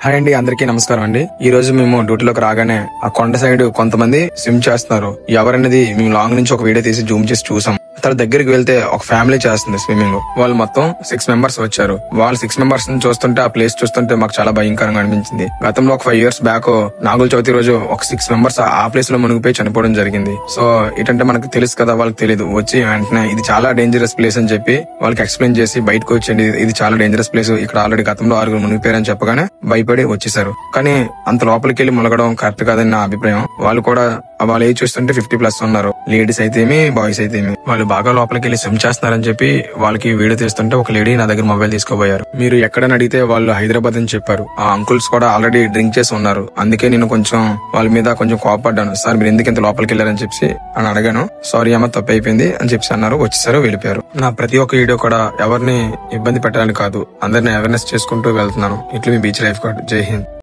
Hi అండి, అందరికీ నమస్కారం అండి. ఈ రోజు మేము డ్యూటీలోకి రాగానే ఆ కొండ సైడ్ కొంతమంది స్విమ్ చేస్తున్నారు. ఎవరనేది మేము లాంగ్ నుంచి ఒక వీడియో తీసి జూమ్ చేసి చూసాం. తన దగ్గరికి వెళ్తే ఒక ఫ్యామిలీ చేస్తుంది స్విమ్మింగ్. వాళ్ళు మొత్తం 6 మెంబర్స్ వచ్చారు. వాళ్ళు 6 మెంబర్స్ ని చూస్తుంటే, ఆ ప్లేస్ చూస్తుంటే మాకు చాలా భయంకరంగా అనిపించింది. గతంలో ఒక 5 years బ్యాక్ నాగుల చవితి రోజు ఒక 6 మెంబర్స్ ఆ ప్లేస్ లో మునిగిపోయి చనిపోవడం జరిగింది. సో ఏంటంటే మనకు తెలుసు కదా, వాళ్ళకి తెలియదు. వచ్చి వెంటనే ఇది చాలా డేంజరస్ ప్లేస్ అని చెప్పి వాళ్ళకి ఎక్స్ప్లెయిన్ చేసి బయటకు వచ్చేయండి, ఇది చాలా డేంజరస్ ప్లేస్, ఇక్కడ ఆల్రెడీ గతంలో 6 మునిగిపోయారని చెప్పగానే భయపడి వచ్చేసారు. కానీ అంత లోపలికి వెళ్లి మునగడం కరెక్ట్ కాదని నా అభిప్రాయం. వాళ్ళు ఏజ్ చూస్తుంటే 50+ ఉన్నారు. లేడీస్ అయితే బాయ్స్ అయితే వాళ్ళు బాగా లోపలికి వెళ్లి స్విమ్ చేస్తున్నారని చెప్పి వాళ్ళకి వీడియో తీస్తుంటే ఒక లేడీ నా దగ్గర మొబైల్ తీసుకోబోయారు. మీరు ఎక్కడని అడిగితే వాళ్ళు హైదరాబాద్ అని చెప్పారు. ఆ అంకుల్స్ కూడా ఆల్రెడీ డ్రింక్ చేసి ఉన్నారు. అందుకే నేను కొంచెం వాళ్ళ మీద కొంచెం కోపడ్డాను. సార్ మీరు ఎందుకు ఇంత లోపలికి వెళ్ళారని చెప్పి అని అడిగాను. సారీ అమ్మ, తప్పు అయిపోయింది అని చెప్పి అన్నారు. వచ్చేసారు, వెళ్ళిపోయారు. నా ప్రతి ఒక్క వీడియో కూడా ఎవరిని ఇబ్బంది పెట్టాలని కాదు, అందరిని అవేర్నెస్ చేసుకుంటూ వెళ్తున్నాను. ఇట్లు మీ బీచ్ లైఫ్ గార్డ్. జై హింద్.